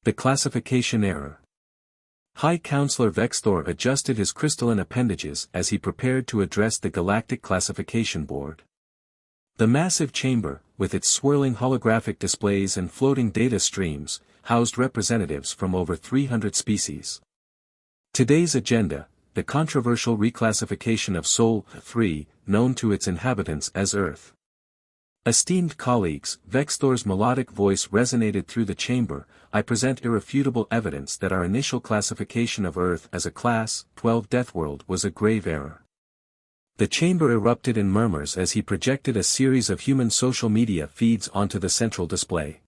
The classification error. High Counselor Vexthor adjusted his crystalline appendages as he prepared to address the Galactic Classification Board. The massive chamber, with its swirling holographic displays and floating data streams, housed representatives from over 300 species. Today's agenda: the controversial reclassification of Sol 3, known to its inhabitants as Earth. Esteemed colleagues, Vexthor's melodic voice resonated through the chamber. I present irrefutable evidence that our initial classification of Earth as a Class 12 Deathworld was a grave error. The chamber erupted in murmurs as he projected a series of human social media feeds onto the central display.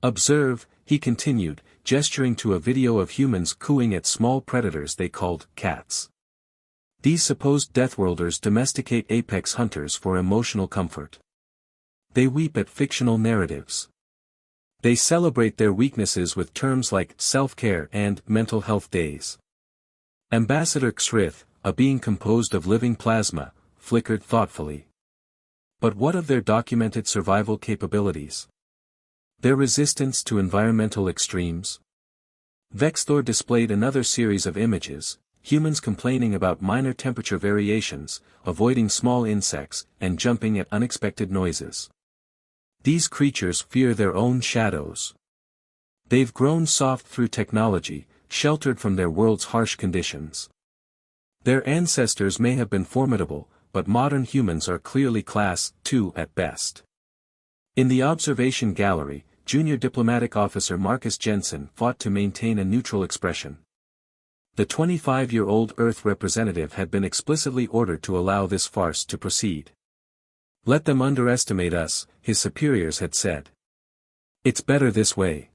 Observe, he continued, gesturing to a video of humans cooing at small predators they called cats. These supposed Deathworlders domesticate apex hunters for emotional comfort. They weep at fictional narratives. They celebrate their weaknesses with terms like self-care and mental health days. Ambassador Xrith, a being composed of living plasma, flickered thoughtfully. But what of their documented survival capabilities? Their resistance to environmental extremes? Vexthor displayed another series of images, humans complaining about minor temperature variations, avoiding small insects, and jumping at unexpected noises. These creatures fear their own shadows. They've grown soft through technology, sheltered from their world's harsh conditions. Their ancestors may have been formidable, but modern humans are clearly Class 2 at best. In the observation gallery, Junior Diplomatic Officer Marcus Jensen fought to maintain a neutral expression. The 25-year-old Earth representative had been explicitly ordered to allow this farce to proceed. Let them underestimate us, his superiors had said. It's better this way.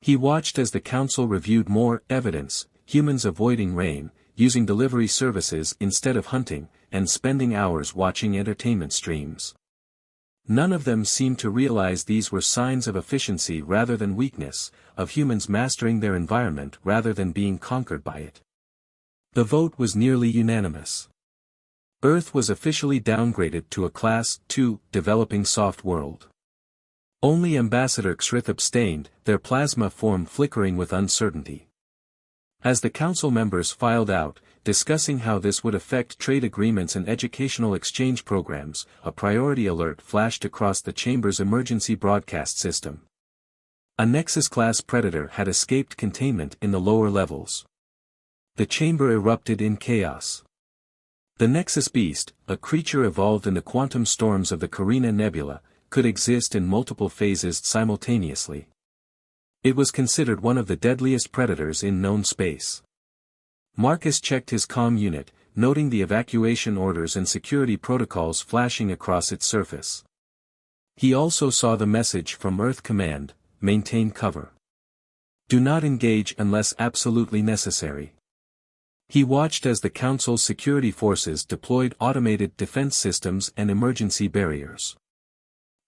He watched as the council reviewed more evidence: humans avoiding rain, using delivery services instead of hunting, and spending hours watching entertainment streams. None of them seemed to realize these were signs of efficiency rather than weakness, of humans mastering their environment rather than being conquered by it. The vote was nearly unanimous. Earth was officially downgraded to a Class 2 developing soft world. Only Ambassador Xrith abstained, their plasma form flickering with uncertainty. As the council members filed out, discussing how this would affect trade agreements and educational exchange programs, a priority alert flashed across the chamber's emergency broadcast system. A Nexus-class predator had escaped containment in the lower levels. The chamber erupted in chaos. The Nexus Beast, a creature evolved in the quantum storms of the Carina Nebula, could exist in multiple phases simultaneously. It was considered one of the deadliest predators in known space. Marcus checked his comm unit, noting the evacuation orders and security protocols flashing across its surface. He also saw the message from Earth Command: maintain cover. Do not engage unless absolutely necessary. He watched as the Council's security forces deployed automated defense systems and emergency barriers.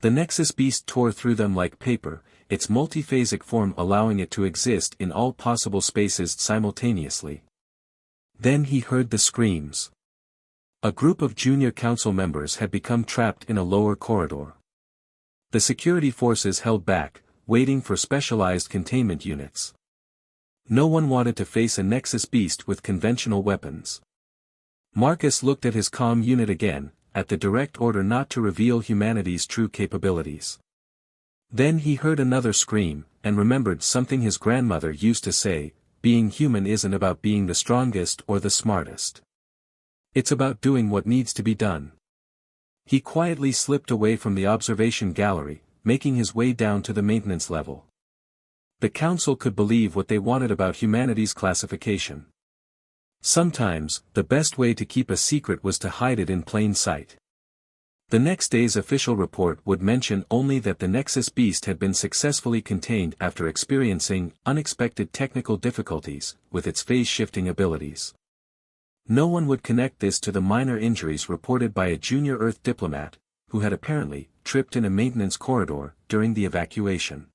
The Nexus Beast tore through them like paper, its multiphasic form allowing it to exist in all possible spaces simultaneously. Then he heard the screams. A group of junior council members had become trapped in a lower corridor. The security forces held back, waiting for specialized containment units. No one wanted to face a Nexus Beast with conventional weapons. Marcus looked at his comm unit again, at the direct order not to reveal humanity's true capabilities. Then he heard another scream, and remembered something his grandmother used to say: being human isn't about being the strongest or the smartest. It's about doing what needs to be done. He quietly slipped away from the observation gallery, making his way down to the maintenance level. The council could believe what they wanted about humanity's classification. Sometimes, the best way to keep a secret was to hide it in plain sight. The next day's official report would mention only that the Nexus Beast had been successfully contained after experiencing unexpected technical difficulties with its phase-shifting abilities. No one would connect this to the minor injuries reported by a junior Earth diplomat, who had apparently tripped in a maintenance corridor during the evacuation.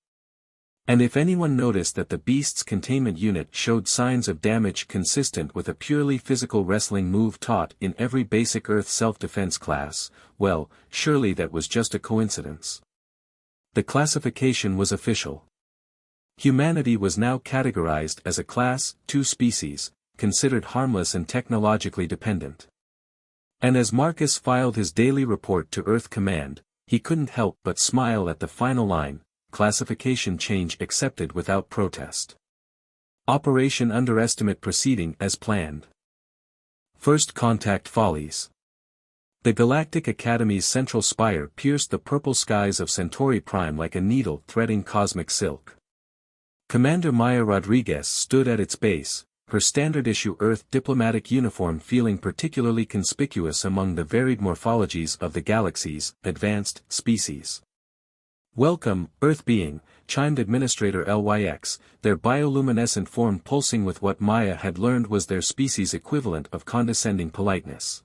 And if anyone noticed that the Beast's containment unit showed signs of damage consistent with a purely physical wrestling move taught in every basic Earth self-defense class, well, surely that was just a coincidence. The classification was official. Humanity was now categorized as a Class II species, considered harmless and technologically dependent. And as Marcus filed his daily report to Earth Command, he couldn't help but smile at the final line, classification change accepted without protest. Operation Underestimate proceeding as planned. First Contact Follies. The Galactic Academy's central spire pierced the purple skies of Centauri Prime like a needle threading cosmic silk. Commander Maya Rodriguez stood at its base, her standard-issue Earth diplomatic uniform feeling particularly conspicuous among the varied morphologies of the galaxy's advanced species. "Welcome, Earth being," chimed Administrator LYX, their bioluminescent form pulsing with what Maya had learned was their species' equivalent of condescending politeness.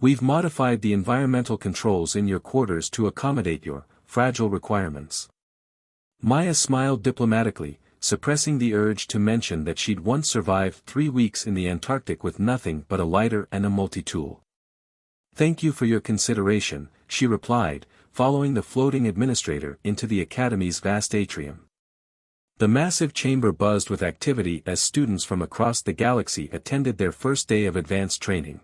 "We've modified the environmental controls in your quarters to accommodate your fragile requirements." Maya smiled diplomatically, suppressing the urge to mention that she'd once survived 3 weeks in the Antarctic with nothing but a lighter and a multi-tool. "Thank you for your consideration," she replied, following the floating administrator into the Academy's vast atrium. The massive chamber buzzed with activity as students from across the galaxy attended their first day of advanced training.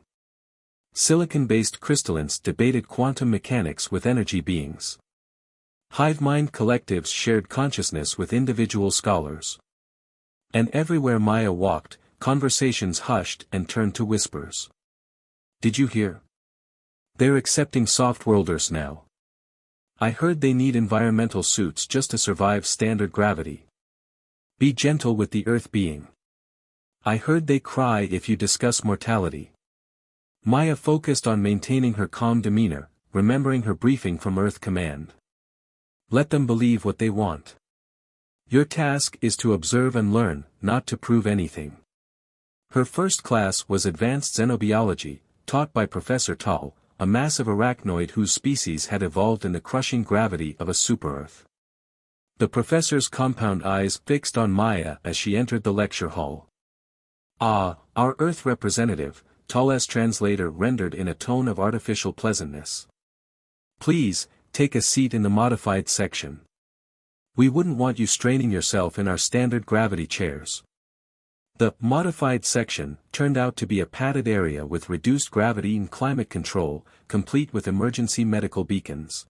Silicon-based crystallines debated quantum mechanics with energy beings. Hive-mind collectives shared consciousness with individual scholars. And everywhere Maya walked, conversations hushed and turned to whispers. "Did you hear? They're accepting soft-worlders now. I heard they need environmental suits just to survive standard gravity. Be gentle with the Earth being. I heard they cry if you discuss mortality." Maya focused on maintaining her calm demeanor, remembering her briefing from Earth Command. "Let them believe what they want. Your task is to observe and learn, not to prove anything." Her first class was Advanced Xenobiology, taught by Professor Tal, a massive arachnoid whose species had evolved in the crushing gravity of a super-Earth. The professor's compound eyes fixed on Maya as she entered the lecture hall. "Ah, our Earth representative," Tal's translator rendered in a tone of artificial pleasantness. "Please, take a seat in the modified section. We wouldn't want you straining yourself in our standard gravity chairs." The modified section turned out to be a padded area with reduced gravity and climate control, complete with emergency medical beacons.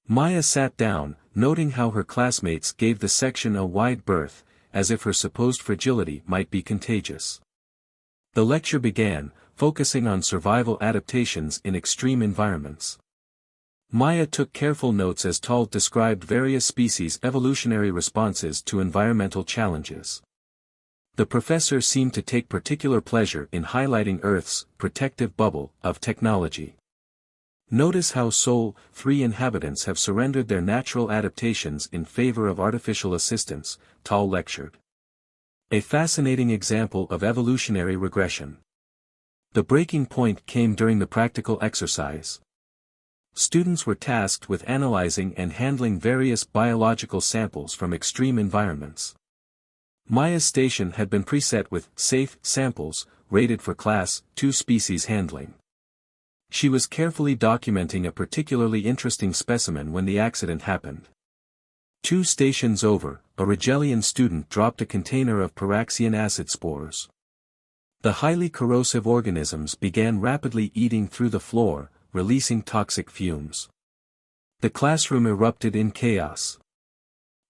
Maya sat down, noting how her classmates gave the section a wide berth, as if her supposed fragility might be contagious. The lecture began, focusing on survival adaptations in extreme environments. Maya took careful notes as Tal described various species' evolutionary responses to environmental challenges. The professor seemed to take particular pleasure in highlighting Earth's protective bubble of technology. "Notice how Sol-3 inhabitants have surrendered their natural adaptations in favor of artificial assistance," Tal lectured. "A fascinating example of evolutionary regression." The breaking point came during the practical exercise. Students were tasked with analyzing and handling various biological samples from extreme environments. Maya's station had been preset with safe samples, rated for Class II species handling. She was carefully documenting a particularly interesting specimen when the accident happened. 2 stations over, a Rigelian student dropped a container of Pyraxian acid spores. The highly corrosive organisms began rapidly eating through the floor, releasing toxic fumes. The classroom erupted in chaos.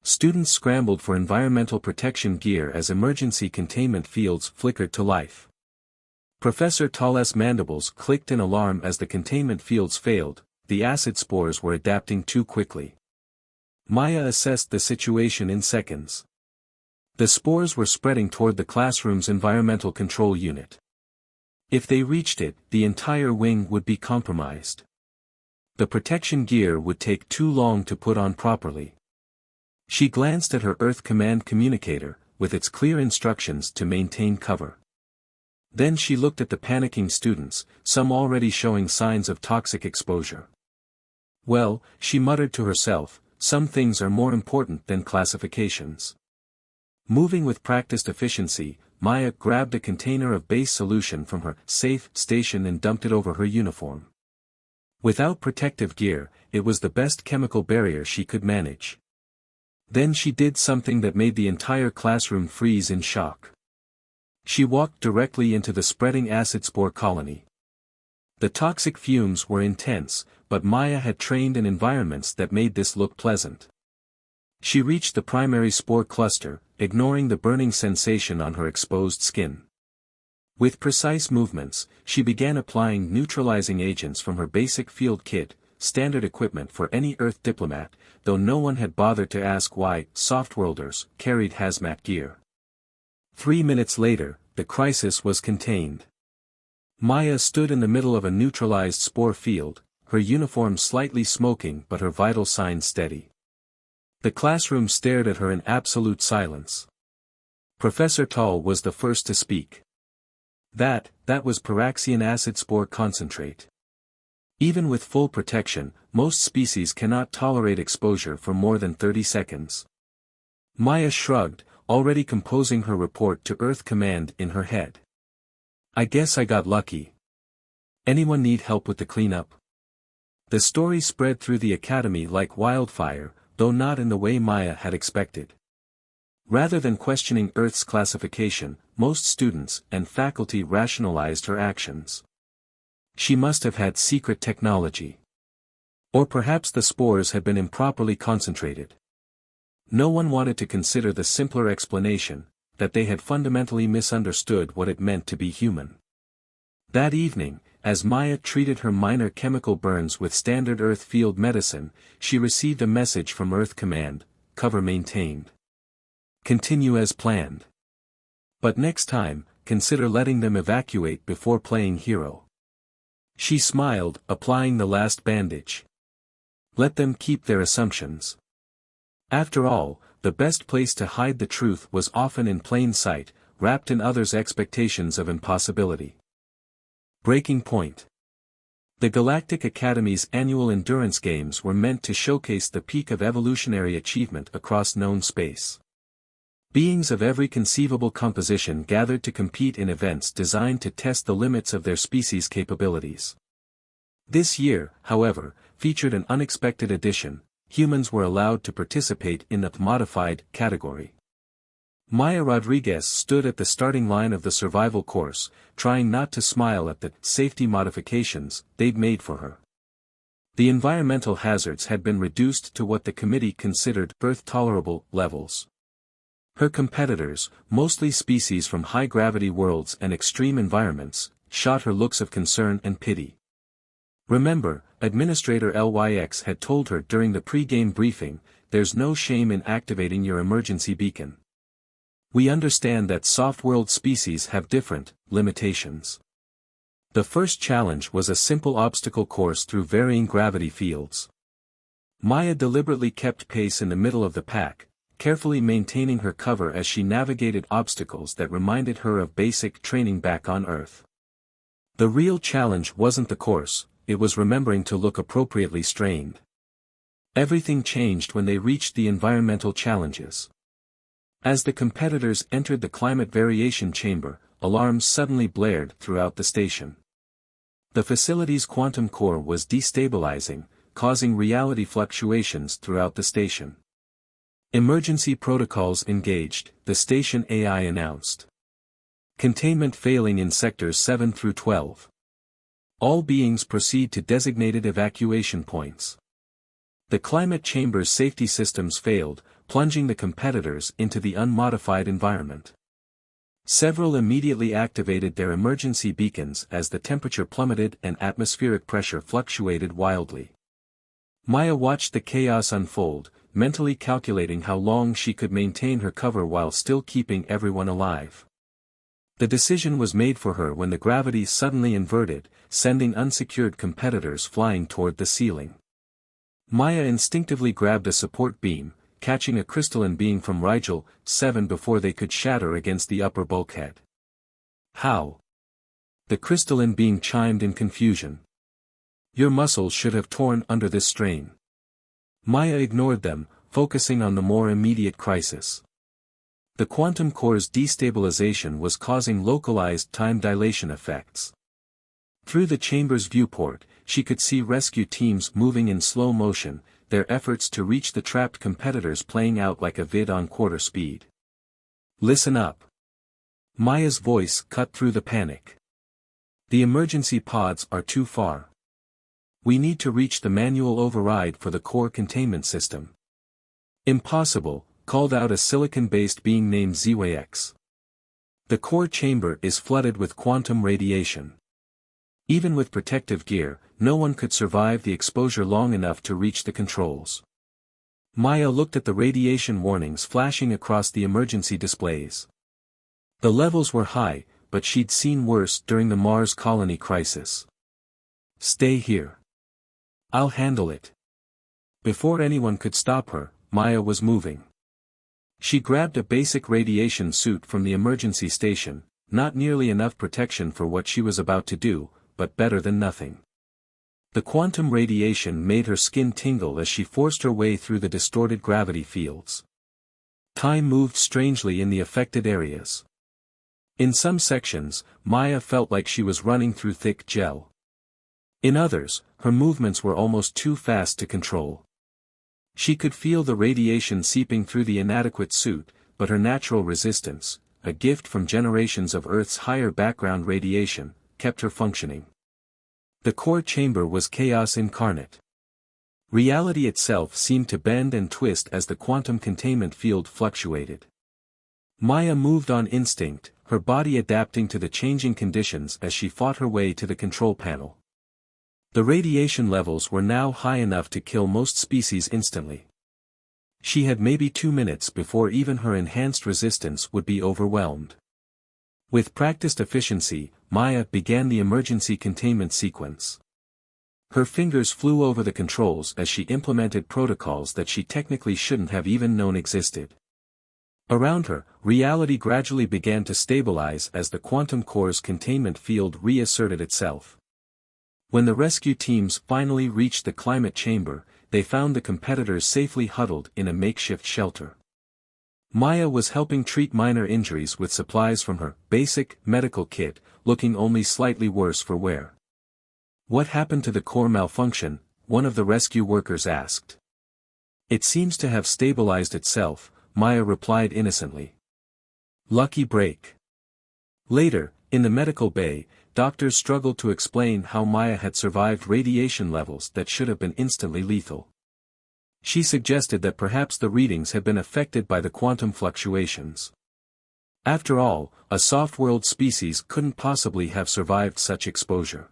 Students scrambled for environmental protection gear as emergency containment fields flickered to life. Professor Tal's mandibles clicked in alarm as the containment fields failed, the acid spores were adapting too quickly. Maya assessed the situation in seconds. The spores were spreading toward the classroom's environmental control unit. If they reached it, the entire wing would be compromised. The protection gear would take too long to put on properly. She glanced at her Earth Command communicator, with its clear instructions to maintain cover. Then she looked at the panicking students, some already showing signs of toxic exposure. "Well," she muttered to herself, "some things are more important than classifications." Moving with practiced efficiency, Maya grabbed a container of base solution from her safe station and dumped it over her uniform. Without protective gear, it was the best chemical barrier she could manage. Then she did something that made the entire classroom freeze in shock. She walked directly into the spreading acid spore colony. The toxic fumes were intense, but Maya had trained in environments that made this look pleasant. She reached the primary spore cluster, ignoring the burning sensation on her exposed skin. With precise movements, she began applying neutralizing agents from her basic field kit, standard equipment for any Earth diplomat, though no one had bothered to ask why Softworlders carried hazmat gear. 3 minutes later, the crisis was contained. Maya stood in the middle of a neutralized spore field, her uniform slightly smoking but her vital signs steady. The classroom stared at her in absolute silence. Professor Tall was the first to speak. That was Pyraxian acid spore concentrate. Even with full protection, most species cannot tolerate exposure for more than 30 seconds. Maya shrugged, already composing her report to Earth Command in her head. I guess I got lucky. Anyone need help with the cleanup? The story spread through the academy like wildfire, though not in the way Maya had expected. Rather than questioning Earth's classification, most students and faculty rationalized her actions. She must have had secret technology. Or perhaps the spores had been improperly concentrated. No one wanted to consider the simpler explanation, that they had fundamentally misunderstood what it meant to be human. That evening, as Maya treated her minor chemical burns with standard Earth field medicine, she received a message from Earth Command: cover maintained. Continue as planned. But next time, consider letting them evacuate before playing hero. She smiled, applying the last bandage. Let them keep their assumptions. After all, the best place to hide the truth was often in plain sight, wrapped in others' expectations of impossibility. Breaking point. The Galactic Academy's annual endurance games were meant to showcase the peak of evolutionary achievement across known space. Beings of every conceivable composition gathered to compete in events designed to test the limits of their species' capabilities. This year, however, featured an unexpected addition: humans were allowed to participate in the modified category. Maya Rodriguez stood at the starting line of the survival course, trying not to smile at the safety modifications they'd made for her. The environmental hazards had been reduced to what the committee considered Earth-tolerable levels. Her competitors, mostly species from high-gravity worlds and extreme environments, shot her looks of concern and pity. Remember, Administrator LYX had told her during the pre-game briefing, there's no shame in activating your emergency beacon. We understand that soft-world species have different limitations. The first challenge was a simple obstacle course through varying gravity fields. Maya deliberately kept pace in the middle of the pack, carefully maintaining her cover as she navigated obstacles that reminded her of basic training back on Earth. The real challenge wasn't the course, it was remembering to look appropriately strained. Everything changed when they reached the environmental challenges. As the competitors entered the climate variation chamber, alarms suddenly blared throughout the station. The facility's quantum core was destabilizing, causing reality fluctuations throughout the station. Emergency protocols engaged, the station AI announced. Containment failing in sectors 7 through 12. All beings proceed to designated evacuation points. The climate chamber's safety systems failed, plunging the competitors into the unmodified environment. Several immediately activated their emergency beacons as the temperature plummeted and atmospheric pressure fluctuated wildly. Maya watched the chaos unfold, mentally calculating how long she could maintain her cover while still keeping everyone alive. The decision was made for her when the gravity suddenly inverted, sending unsecured competitors flying toward the ceiling. Maya instinctively grabbed a support beam, catching a crystalline being from Rigel 7 before they could shatter against the upper bulkhead. How? The crystalline being chimed in confusion. Your muscles should have torn under this strain. Maya ignored them, focusing on the more immediate crisis. The quantum core's destabilization was causing localized time dilation effects. Through the chamber's viewport, she could see rescue teams moving in slow motion, their efforts to reach the trapped competitors playing out like a vid on quarter speed. Listen up. Maya's voice cut through the panic. The emergency pods are too far. We need to reach the manual override for the core containment system. Impossible, called out a silicon-based being named ZWX. The core chamber is flooded with quantum radiation. Even with protective gear, no one could survive the exposure long enough to reach the controls. Maya looked at the radiation warnings flashing across the emergency displays. The levels were high, but she'd seen worse during the Mars colony crisis. Stay here. I'll handle it. Before anyone could stop her, Maya was moving. She grabbed a basic radiation suit from the emergency station, not nearly enough protection for what she was about to do, but better than nothing. The quantum radiation made her skin tingle as she forced her way through the distorted gravity fields. Time moved strangely in the affected areas. In some sections, Maya felt like she was running through thick gel. In others, her movements were almost too fast to control. She could feel the radiation seeping through the inadequate suit, but her natural resistance, a gift from generations of Earth's higher background radiation, kept her functioning. The core chamber was chaos incarnate. Reality itself seemed to bend and twist as the quantum containment field fluctuated. Maya moved on instinct, her body adapting to the changing conditions as she fought her way to the control panel. The radiation levels were now high enough to kill most species instantly. She had maybe 2 minutes before even her enhanced resistance would be overwhelmed. With practiced efficiency, Maya began the emergency containment sequence. Her fingers flew over the controls as she implemented protocols that she technically shouldn't have even known existed. Around her, reality gradually began to stabilize as the quantum core's containment field reasserted itself. When the rescue teams finally reached the climate chamber, they found the competitors safely huddled in a makeshift shelter. Maya was helping treat minor injuries with supplies from her basic medical kit, looking only slightly worse for wear. "What happened to the core malfunction?" one of the rescue workers asked. "It seems to have stabilized itself," Maya replied innocently. "Lucky break." Later, in the medical bay, doctors struggled to explain how Maya had survived radiation levels that should have been instantly lethal. She suggested that perhaps the readings had been affected by the quantum fluctuations. After all, a soft-world species couldn't possibly have survived such exposure.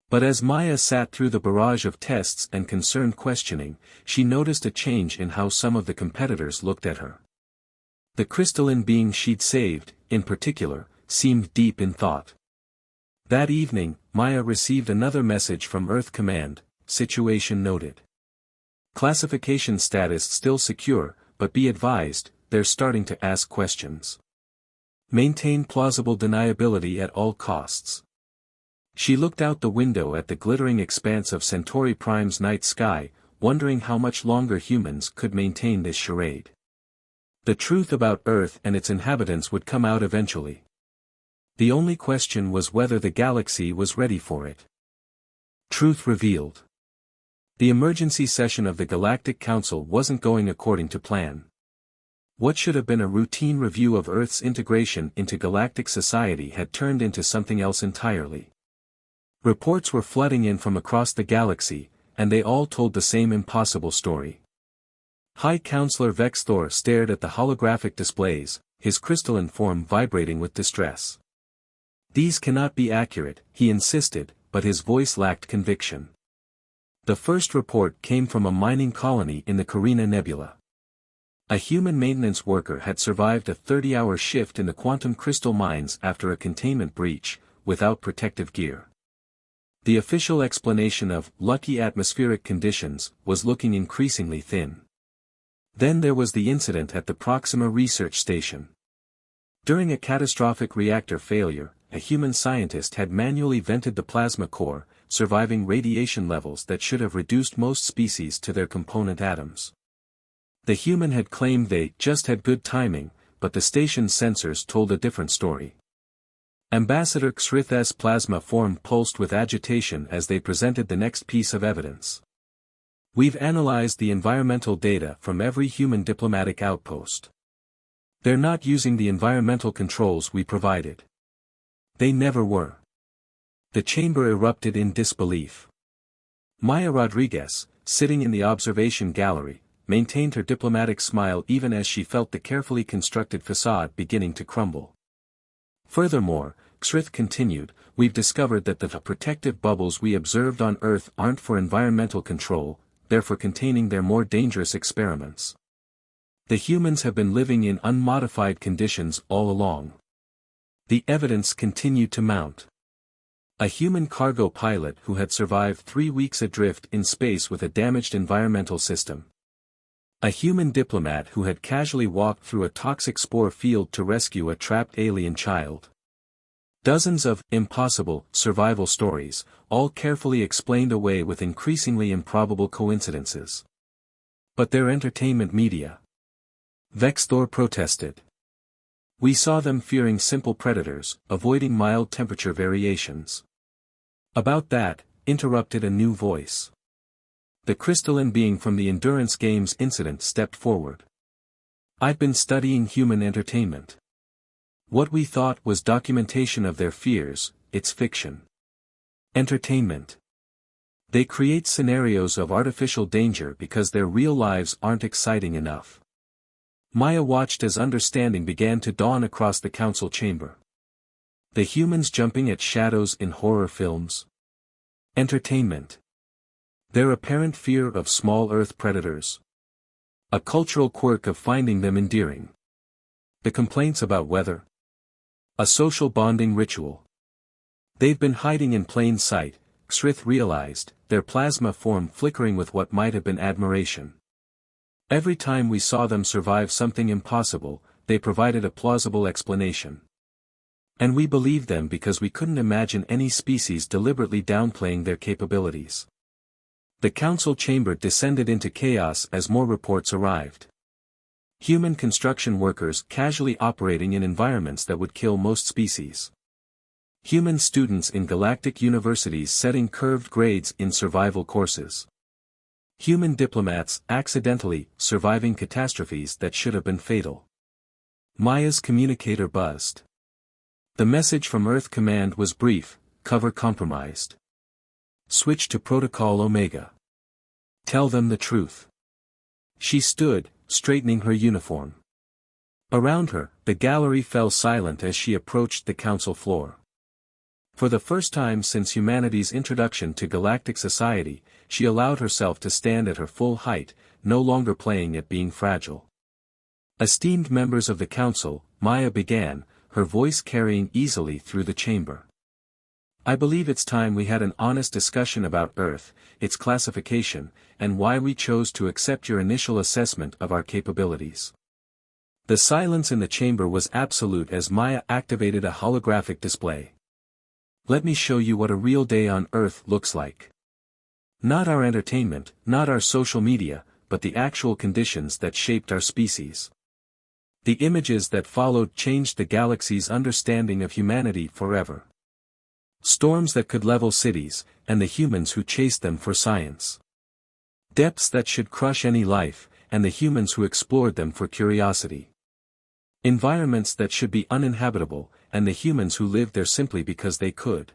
But as Maya sat through the barrage of tests and concerned questioning, she noticed a change in how some of the competitors looked at her. The crystalline being she'd saved, in particular, seemed deep in thought. That evening, Maya received another message from Earth Command: "Situation noted. Classification status still secure, but be advised, they're starting to ask questions. Maintain plausible deniability at all costs." She looked out the window at the glittering expanse of Centauri Prime's night sky, wondering how much longer humans could maintain this charade. The truth about Earth and its inhabitants would come out eventually. The only question was whether the galaxy was ready for it. Truth revealed. The emergency session of the Galactic Council wasn't going according to plan. What should have been a routine review of Earth's integration into galactic society had turned into something else entirely. Reports were flooding in from across the galaxy, and they all told the same impossible story. High Counselor Vexthor stared at the holographic displays, his crystalline form vibrating with distress. "These cannot be accurate," he insisted, but his voice lacked conviction. The first report came from a mining colony in the Carina Nebula. A human maintenance worker had survived a 30-hour shift in the quantum crystal mines after a containment breach, without protective gear. The official explanation of lucky atmospheric conditions was looking increasingly thin. Then there was the incident at the Proxima research station. During a catastrophic reactor failure, a human scientist had manually vented the plasma core, surviving radiation levels that should have reduced most species to their component atoms. The human had claimed they just had good timing, but the station's sensors told a different story. Ambassador Xrith's plasma form pulsed with agitation as they presented the next piece of evidence. We've analyzed the environmental data from every human diplomatic outpost. They're not using the environmental controls we provided. They never were. The chamber erupted in disbelief. Maya Rodriguez, sitting in the observation gallery, maintained her diplomatic smile even as she felt the carefully constructed facade beginning to crumble. Furthermore, Xrith continued, we've discovered that the protective bubbles we observed on Earth aren't for environmental control, they're for containing their more dangerous experiments. The humans have been living in unmodified conditions all along. The evidence continued to mount. A human cargo pilot who had survived 3 weeks adrift in space with a damaged environmental system. A human diplomat who had casually walked through a toxic spore field to rescue a trapped alien child. Dozens of impossible survival stories, all carefully explained away with increasingly improbable coincidences. But they're entertainment media. Vexthor protested. We saw them fearing simple predators, avoiding mild temperature variations. About that, interrupted a new voice. The crystalline being from the Endurance Games incident stepped forward. I've been studying human entertainment. What we thought was documentation of their fears, it's fiction. Entertainment. They create scenarios of artificial danger because their real lives aren't exciting enough. Maya watched as understanding began to dawn across the council chamber. The humans jumping at shadows in horror films. Entertainment. Their apparent fear of small Earth predators. A cultural quirk of finding them endearing. The complaints about weather. A social bonding ritual. They've been hiding in plain sight, Xrith realized, their plasma form flickering with what might have been admiration. Every time we saw them survive something impossible, they provided a plausible explanation. And we believed them because we couldn't imagine any species deliberately downplaying their capabilities. The council chamber descended into chaos as more reports arrived. Human construction workers casually operating in environments that would kill most species. Human students in galactic universities setting curved grades in survival courses. Human diplomats accidentally surviving catastrophes that should have been fatal. Maya's communicator buzzed. The message from Earth Command was brief, cover compromised. Switch to Protocol Omega. Tell them the truth. She stood, straightening her uniform. Around her, the gallery fell silent as she approached the council floor. For the first time since humanity's introduction to galactic society, she allowed herself to stand at her full height, no longer playing at being fragile. Esteemed members of the council, Maya began, her voice carrying easily through the chamber. I believe it's time we had an honest discussion about Earth, its classification, and why we chose to accept your initial assessment of our capabilities. The silence in the chamber was absolute as Maya activated a holographic display. Let me show you what a real day on Earth looks like. Not our entertainment, not our social media, but the actual conditions that shaped our species. The images that followed changed the galaxy's understanding of humanity forever. Storms that could level cities, and the humans who chased them for science. Depths that should crush any life, and the humans who explored them for curiosity. Environments that should be uninhabitable, and the humans who lived there simply because they could.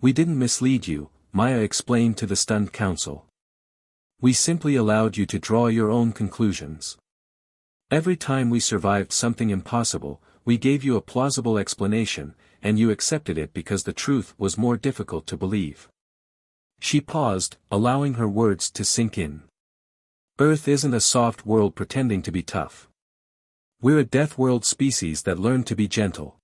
We didn't mislead you, Maya explained to the stunned council. We simply allowed you to draw your own conclusions. Every time we survived something impossible, we gave you a plausible explanation, and you accepted it because the truth was more difficult to believe. She paused, allowing her words to sink in. Earth isn't a soft world pretending to be tough. We're a deathworld species that learned to be gentle.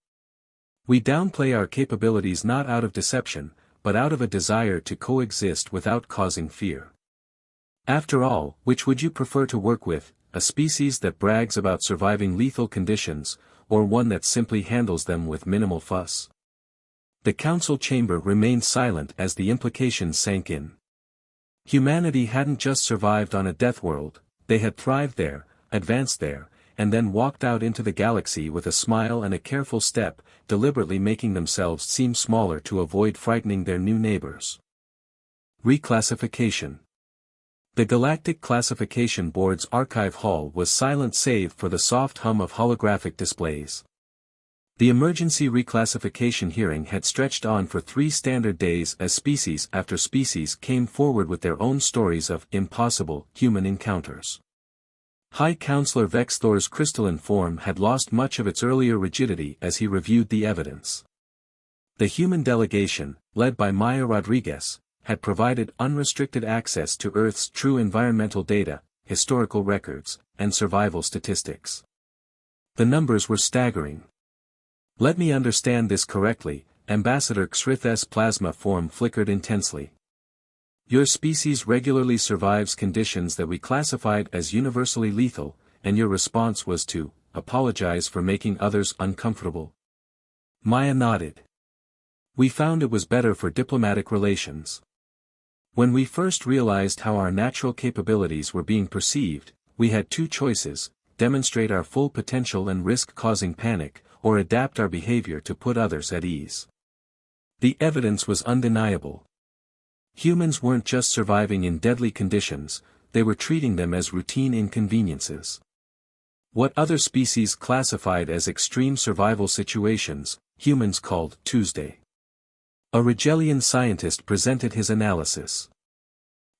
We downplay our capabilities not out of deception, but out of a desire to coexist without causing fear. After all, which would you prefer to work with, a species that brags about surviving lethal conditions, or one that simply handles them with minimal fuss? The council chamber remained silent as the implications sank in. Humanity hadn't just survived on a deathworld, they had thrived there, advanced there, and then walked out into the galaxy with a smile and a careful step, deliberately making themselves seem smaller to avoid frightening their new neighbors. Reclassification. The Galactic Classification Board's archive hall was silent save for the soft hum of holographic displays. The emergency reclassification hearing had stretched on for 3 standard days as species after species came forward with their own stories of impossible human encounters. High Counselor Vexthor's crystalline form had lost much of its earlier rigidity as he reviewed the evidence. The human delegation, led by Maya Rodriguez, had provided unrestricted access to Earth's true environmental data, historical records, and survival statistics. The numbers were staggering. Let me understand this correctly, Ambassador Xrith's plasma form flickered intensely. Your species regularly survives conditions that we classified as universally lethal, and your response was to apologize for making others uncomfortable. Maya nodded. We found it was better for diplomatic relations. When we first realized how our natural capabilities were being perceived, we had 2 choices: demonstrate our full potential and risk causing panic, or adapt our behavior to put others at ease. The evidence was undeniable. Humans weren't just surviving in deadly conditions, they were treating them as routine inconveniences. What other species classified as extreme survival situations, humans called Tuesday. A Rigelian scientist presented his analysis.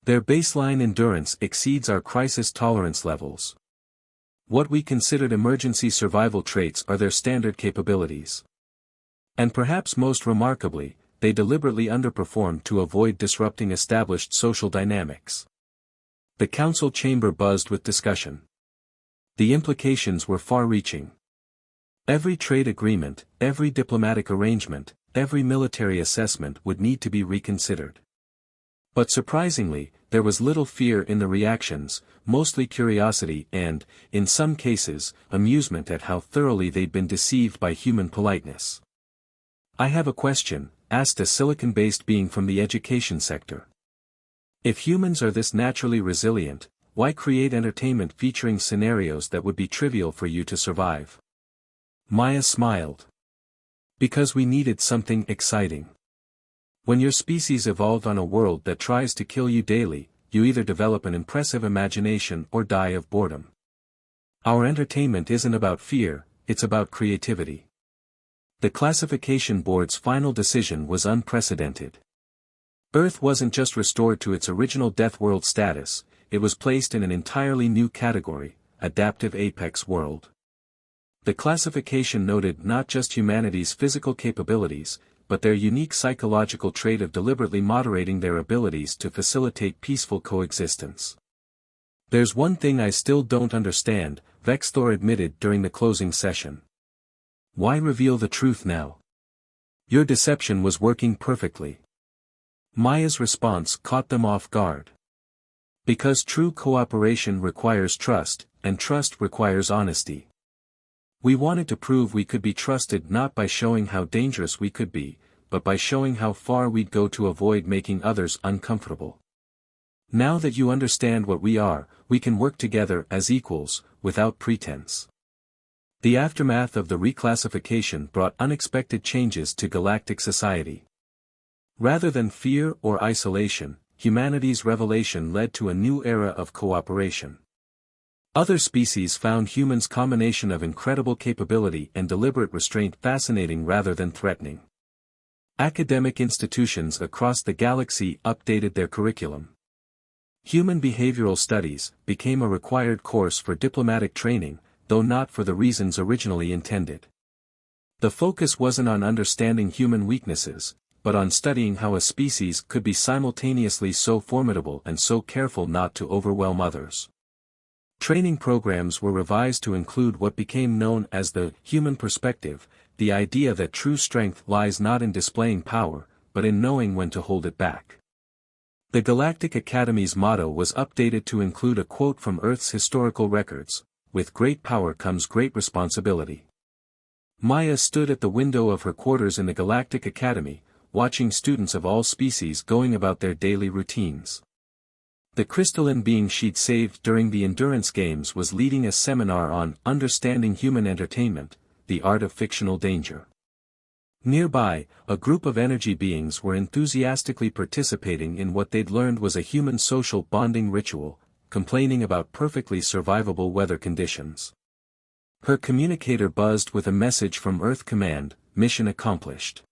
Their baseline endurance exceeds our crisis tolerance levels. What we considered emergency survival traits are their standard capabilities. And perhaps most remarkably, they deliberately underperformed to avoid disrupting established social dynamics. The council chamber buzzed with discussion. The implications were far-reaching. Every trade agreement, every diplomatic arrangement, every military assessment would need to be reconsidered. But surprisingly, there was little fear in the reactions, mostly curiosity and, in some cases, amusement at how thoroughly they'd been deceived by human politeness. I have a question, asked a silicon-based being from the education sector. If humans are this naturally resilient, why create entertainment featuring scenarios that would be trivial for you to survive? Maya smiled. Because we needed something exciting. When your species evolved on a world that tries to kill you daily, you either develop an impressive imagination or die of boredom. Our entertainment isn't about fear, it's about creativity. The classification board's final decision was unprecedented. Earth wasn't just restored to its original Deathworld status, it was placed in an entirely new category, Adaptive Apex World. The classification noted not just humanity's physical capabilities, but their unique psychological trait of deliberately moderating their abilities to facilitate peaceful coexistence. There's one thing I still don't understand, Vexthor admitted during the closing session. Why reveal the truth now? Your deception was working perfectly. Maya's response caught them off guard. Because true cooperation requires trust, and trust requires honesty. We wanted to prove we could be trusted not by showing how dangerous we could be, but by showing how far we'd go to avoid making others uncomfortable. Now that you understand what we are, we can work together as equals, without pretense. The aftermath of the reclassification brought unexpected changes to galactic society. Rather than fear or isolation, humanity's revelation led to a new era of cooperation. Other species found humans' combination of incredible capability and deliberate restraint fascinating rather than threatening. Academic institutions across the galaxy updated their curriculum. Human behavioral studies became a required course for diplomatic training, though not for the reasons originally intended. The focus wasn't on understanding human weaknesses, but on studying how a species could be simultaneously so formidable and so careful not to overwhelm others. Training programs were revised to include what became known as the human perspective, the idea that true strength lies not in displaying power, but in knowing when to hold it back. The Galactic Academy's motto was updated to include a quote from Earth's historical records: "With great power comes great responsibility." Maya stood at the window of her quarters in the Galactic Academy, watching students of all species going about their daily routines. The crystalline being she'd saved during the endurance games was leading a seminar on understanding human entertainment, the art of fictional danger. Nearby, a group of energy beings were enthusiastically participating in what they'd learned was a human social bonding ritual, complaining about perfectly survivable weather conditions. Her communicator buzzed with a message from Earth Command, mission accomplished.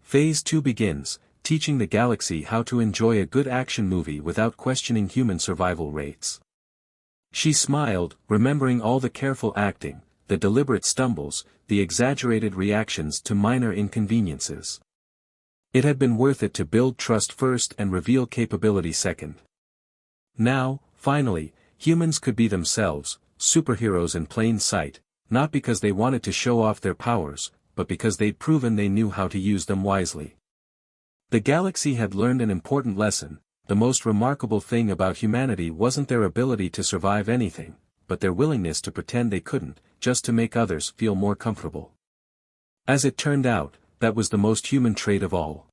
Phase 2 begins, teaching the galaxy how to enjoy a good action movie without questioning human survival rates. She smiled, remembering all the careful acting, the deliberate stumbles, the exaggerated reactions to minor inconveniences. It had been worth it to build trust first and reveal capability second. Now, finally, humans could be themselves, superheroes in plain sight, not because they wanted to show off their powers, but because they'd proven they knew how to use them wisely. The galaxy had learned an important lesson. The most remarkable thing about humanity wasn't their ability to survive anything, but their willingness to pretend they couldn't, just to make others feel more comfortable. As it turned out, that was the most human trait of all.